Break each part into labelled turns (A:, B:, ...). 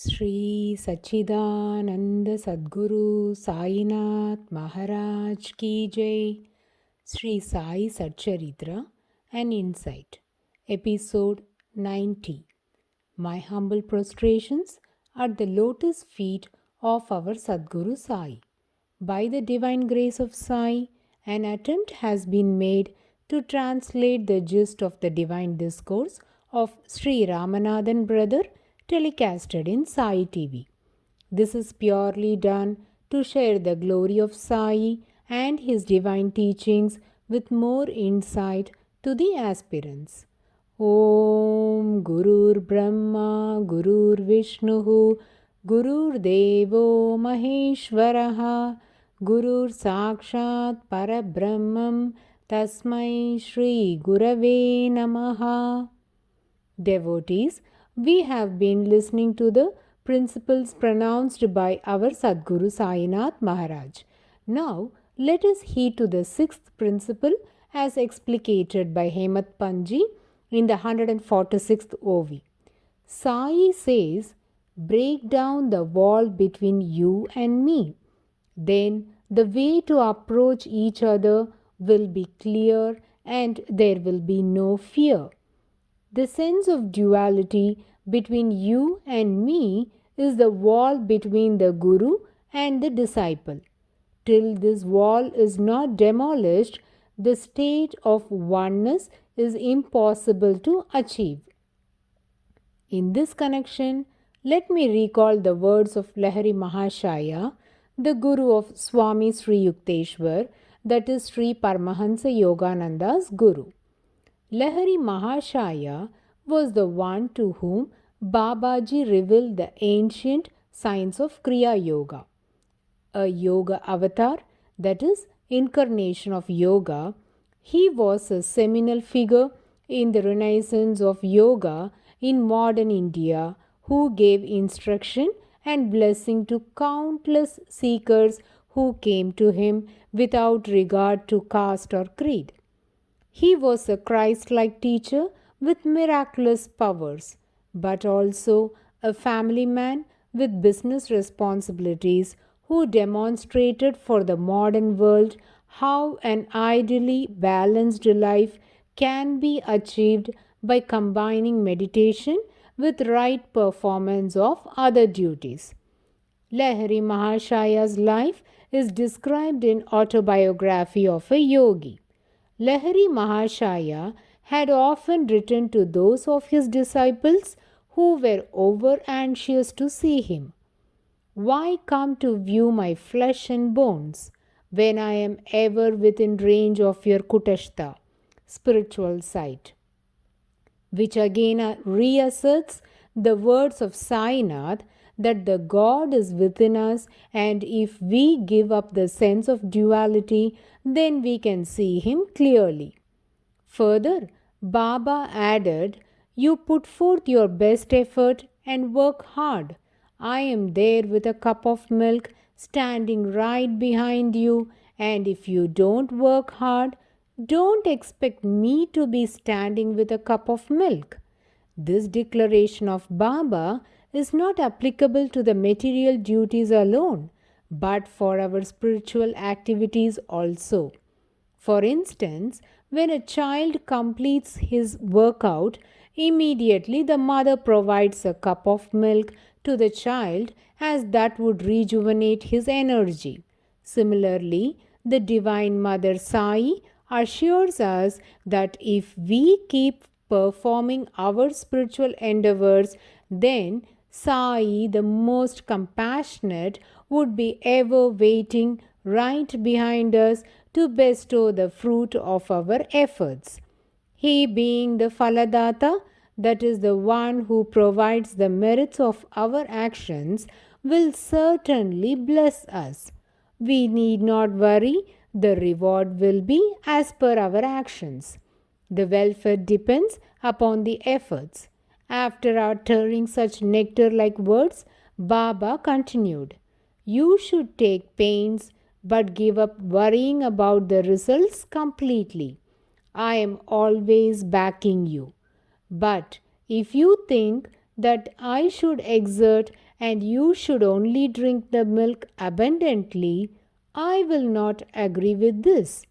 A: श्री सच्चिदानंद सद्गुरु साईनाथ महाराज की जय. Sri Sai Satcharitra, an Insight, Episode 90. My humble prostrations at the lotus feet of our Sadguru Sai. By the divine grace of Sai, an attempt has been made to translate the gist of the divine discourse of Sri Ramanathan Brother telecasted in Sai TV. This is purely done to share the glory of Sai and his divine teachings with more insight to the aspirants. Om Gurur Brahma Gurur Vishnu Gurur Devo Maheshwaraha Gurur Sakshat Parabrahmam Tasmai Shri Gurave Namaha. Devotees, we have been listening to the principles pronounced by our Sadguru Sainath Maharaj. Now, let us heed to the sixth principle as explicated by Hemat Panji in the 146th OV. Sai says, break down the wall between you and me. Then the way to approach each other will be clear and there will be no fear. The sense of duality between you and me is the wall between the Guru and the disciple. Till this wall is not demolished, the state of oneness is impossible to achieve. In this connection, let me recall the words of Lahari Mahashaya, the Guru of Swami Sri Yukteswar, that is Sri Paramahansa Yogananda's Guru. Lahari Mahashaya was the one to whom Babaji revealed the ancient science of Kriya Yoga. A yoga avatar, that is, incarnation of yoga, he was a seminal figure in the renaissance of yoga in modern India who gave instruction and blessing to countless seekers who came to him without regard to caste or creed. He was a Christ like teacher with miraculous powers, but also a family man with business responsibilities who demonstrated for the modern world how an ideally balanced life can be achieved by combining meditation with right performance of other duties. Lahari Mahashaya's life is described in Autobiography of a Yogi. Lahari Mahashaya had often written to those of his disciples who were over anxious to see him. Why come to view my flesh and bones when I am ever within range of your Kutashta, spiritual sight? Which again reasserts the words of Sainath that the God is within us, and if we give up the sense of duality, then we can see Him clearly. Further, Baba added, you put forth your best effort and work hard. I am there with a cup of milk standing right behind you, and if you don't work hard, don't expect me to be standing with a cup of milk. This declaration of Baba is not applicable to the material duties alone, but for our spiritual activities also. For instance, when a child completes his workout, immediately the mother provides a cup of milk to the child as that would rejuvenate his energy. Similarly, the Divine Mother Sai assures us that if we keep performing our spiritual endeavors, then Sai, the most compassionate, would be ever waiting right behind us to bestow the fruit of our efforts. He being the Faladata, that is the one who provides the merits of our actions, will certainly bless us. We need not worry, the reward will be as per our actions. The welfare depends upon the efforts. After uttering such nectar like words, Baba continued, you should take pains but give up worrying about the results completely. I am always backing you. But if you think that I should exert and you should only drink the milk abundantly, I will not agree with this.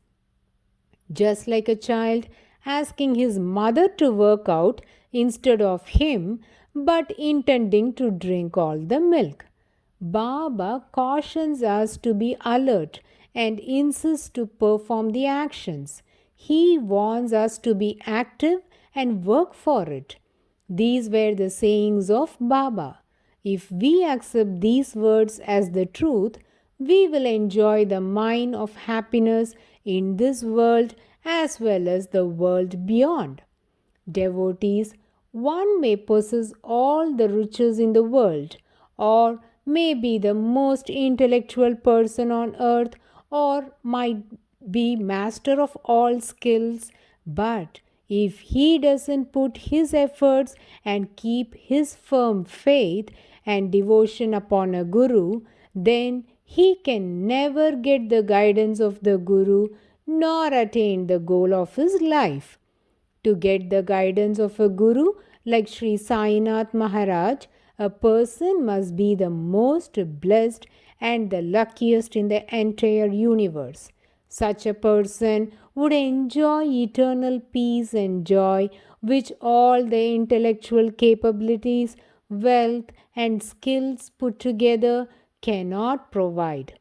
A: Just like a child asking his mother to work out instead of him, but intending to drink all the milk. Baba cautions us to be alert and insists to perform the actions. He wants us to be active and work for it. These were the sayings of Baba. If we accept these words as the truth, we will enjoy the mine of happiness in this world as well as the world beyond. Devotees, one may possess all the riches in the world, or may be the most intellectual person on earth, or might be master of all skills, but if he doesn't put his efforts and keep his firm faith and devotion upon a guru, then he can never get the guidance of the guru nor attain the goal of his life. To get the guidance of a guru like Sri Sainath Maharaj, a person must be the most blessed and the luckiest in the entire universe. Such a person would enjoy eternal peace and joy, which all the intellectual capabilities, wealth, and skills put together cannot provide.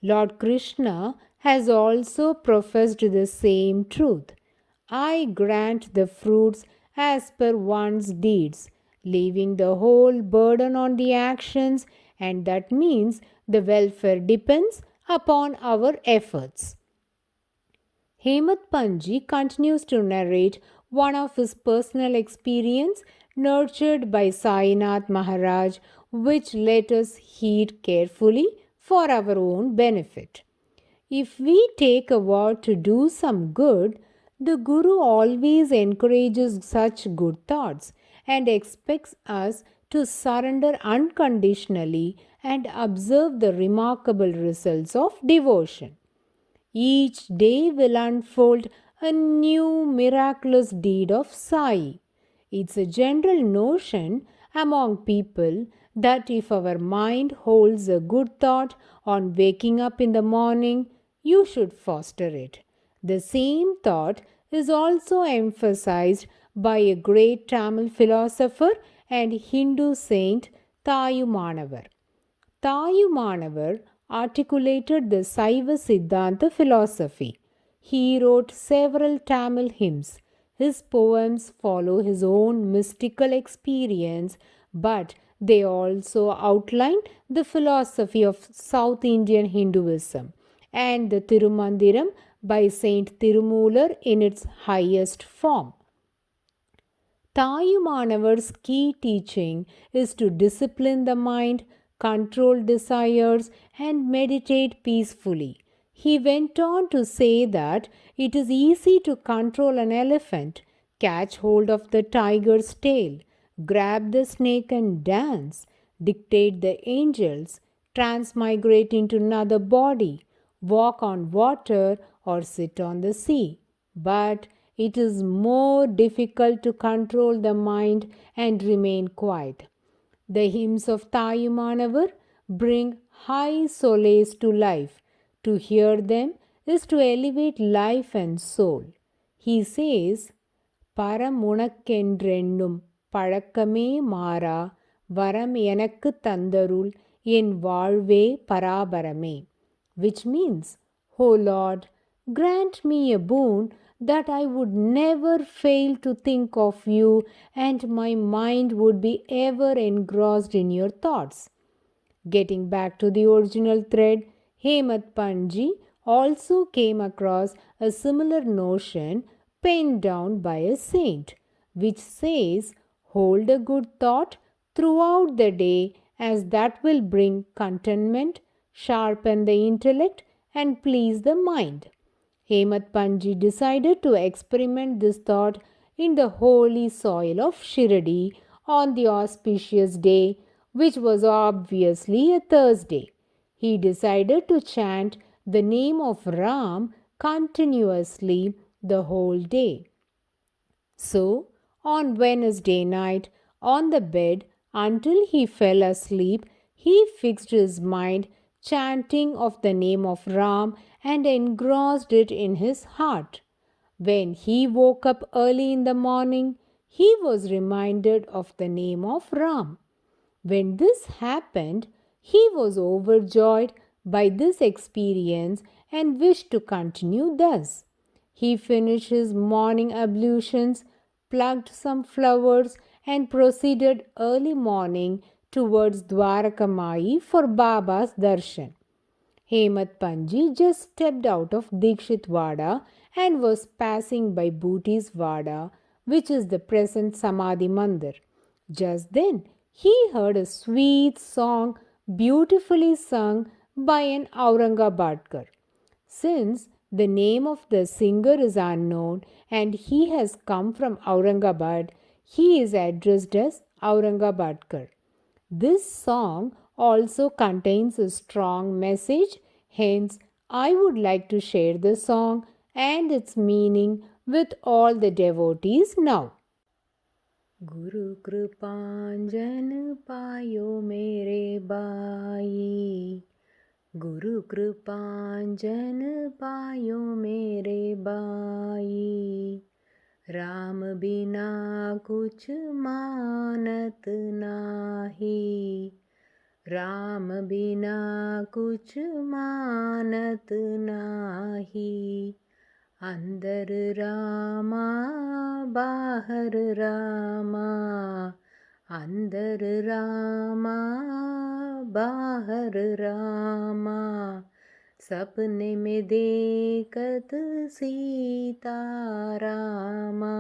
A: Lord Krishna has also professed the same truth. I grant the fruits as per one's deeds, leaving the whole burden on the actions, and that means the welfare depends upon our efforts. Hemat Panji continues to narrate one of his personal experience nurtured by Sainath Maharaj, which let us heed carefully for our own benefit. If we take a vow to do some good, the Guru always encourages such good thoughts and expects us to surrender unconditionally and observe the remarkable results of devotion. Each day will unfold a new miraculous deed of Sai. It's a general notion among people that if our mind holds a good thought on waking up in the morning, you should foster it. The same thought is also emphasized by a great Tamil philosopher and Hindu saint Tayumanavar. Tayumanavar articulated the Saiva Siddhanta philosophy. He wrote several Tamil hymns. His poems follow his own mystical experience, but they also outline the philosophy of South Indian Hinduism and the Tirumandiram by Saint Tirumular in its highest form. Tayumanavar's key teaching is to discipline the mind, control desires, and meditate peacefully. He went on to say that it is easy to control an elephant, catch hold of the tiger's tail, grab the snake and dance, dictate the angels, transmigrate into another body, walk on water, or sit on the sea. But it is more difficult to control the mind and remain quiet. The hymns of Tayumanavar bring high solace to life. To hear them is to elevate life and soul. He says, பரமுனக்கென்றென்னும் பழக்கமே மாறா வரம் எனக்கு தந்தருள் என் வாழ்வே பராபரமே, which means, O Lord, grant me a boon that I would never fail to think of you and my mind would be ever engrossed in your thoughts. Getting back to the original thread, Hemat Panji also came across a similar notion penned down by a saint, which says, hold a good thought throughout the day, as that will bring contentment, sharpen the intellect, and please the mind. Hemat Panji decided to experiment this thought in the holy soil of Shiradi on the auspicious day, which was obviously a Thursday. He decided to chant the name of Ram continuously the whole day. So, on Wednesday night, on the bed, Until he fell asleep, he fixed his mind, chanting of the name of Ram, and engrossed it in his heart. When he woke up early in the morning, he was reminded of the name of Ram. When this happened, he was overjoyed by this experience and wished to continue thus. He finished his morning ablutions, plucked some flowers, and proceeded early morning towards Dwarakamai for Baba's darshan. Hemat Panji just stepped out of Dikshit Vada and was passing by Booty's Vada, which is the present Samadhi Mandir. Just then, he heard a sweet song beautifully sung by an Aurangabadkar. Since the name of the singer is unknown and he has come from Aurangabad, he is addressed as Aurangabadkar. This song also contains a strong message, hence, I would like to share the song and its meaning with all the devotees now. गुरु कृपांजन पायो मेरे by, गुरु कृपांजन पायो मेरे by, Ram बिना कुछ मानत नाही, राम बिना कुछ मानत नाही, अंदर रामा बाहर रामा, अंदर रामा बाहर रामा, सपने में देखत सीता रामा,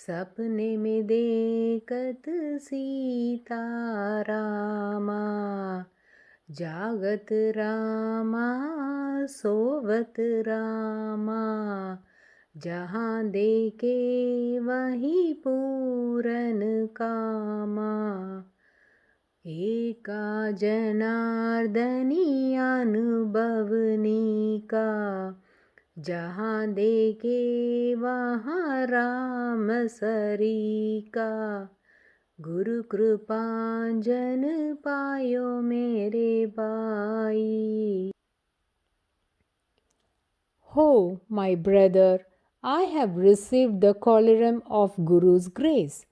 A: सपने में देखत सीता रामा, जागत रामा सोवत रामा, जहाँ देखे वही पूरन कामा, एका जनार्दनी अनुभवनी का, जहाँ देखे वहाँ राम सरीका, गुरु कृपांजन पायो मेरे भाई. Ho, my brother, I have received the colorum of Guru's grace.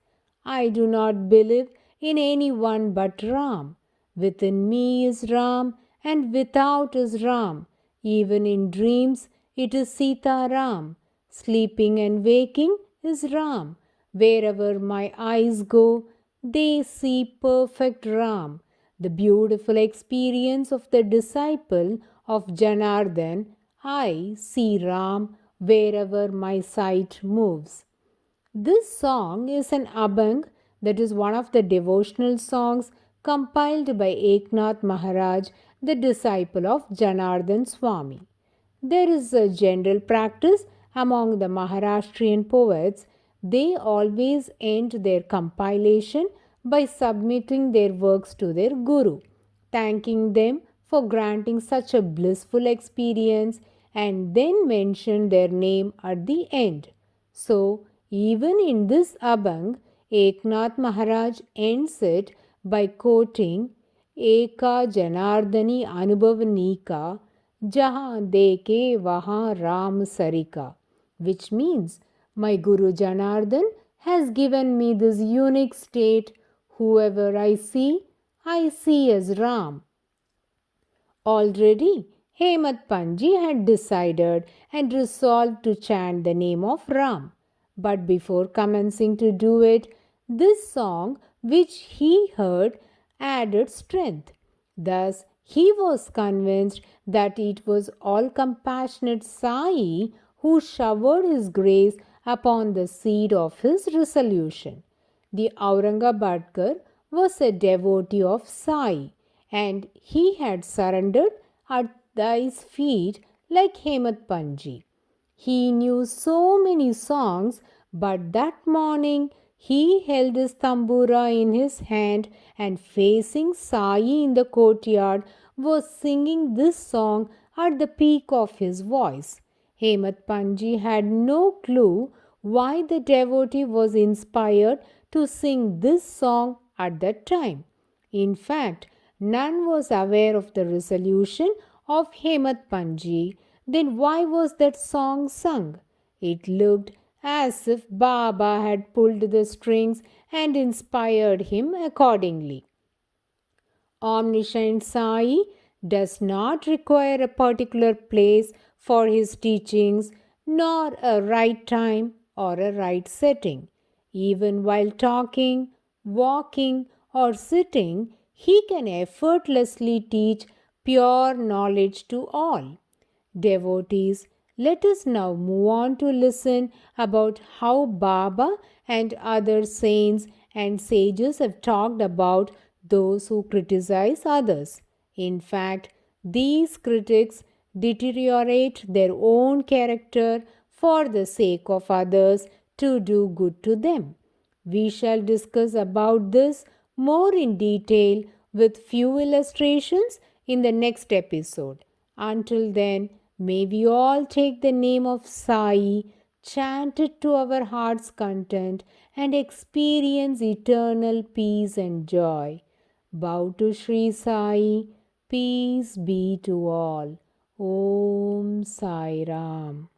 A: I do not believe in any one but Ram. Within me is Ram, and without is Ram. Even in dreams, it is Sita Ram. Sleeping and waking is Ram. Wherever my eyes go, they see perfect Ram. The beautiful experience of the disciple of Janardhan, I see Ram wherever my sight moves. This song is an abhang, that is one of the devotional songs compiled by Eknath Maharaj, the disciple of Janardhan Swami. There is a general practice among the Maharashtrian poets. They always end their compilation by submitting their works to their Guru, thanking them for granting such a blissful experience, and then mention their name at the end. So, even in this Abhang, Eknath Maharaj ends it by quoting Eka Janardani Anubhavanika Jahan deke wahan Ram Sarika, which means, my Guru Janardhan has given me this unique state. Whoever I see as Ram. Already, Hemat Panji had decided and resolved to chant the name of Ram. But before commencing to do it, this song which he heard added strength. Thus, he was convinced that it was all compassionate Sai who showered his grace upon the seed of his resolution. The Aurangabadkar was a devotee of Sai, and he had surrendered at thy's feet like Hemat Panji. He knew so many songs, but that morning he held his tambura in his hand and facing Sai in the courtyard was singing this song at the peak of his voice. Hemat Panji had no clue why the devotee was inspired to sing this song at that time. In fact, none was aware of the resolution of Hemat Panji. Then why was that song sung? It looked as if Baba had pulled the strings and inspired him accordingly. Omniscient Sai does not require a particular place for his teachings, nor a right time or a right setting. Even while talking, walking, or sitting, he can effortlessly teach pure knowledge to all. Devotees, let us now move on to listen about how Baba and other saints and sages have talked about those who criticize others. In fact, these critics deteriorate their own character for the sake of others to do good to them. We shall discuss about this more in detail with few illustrations in the next episode. Until then, may we all take the name of Sai, chant it to our heart's content, and experience eternal peace and joy. Bow to Sri Sai. Peace be to all. Om Sai Ram.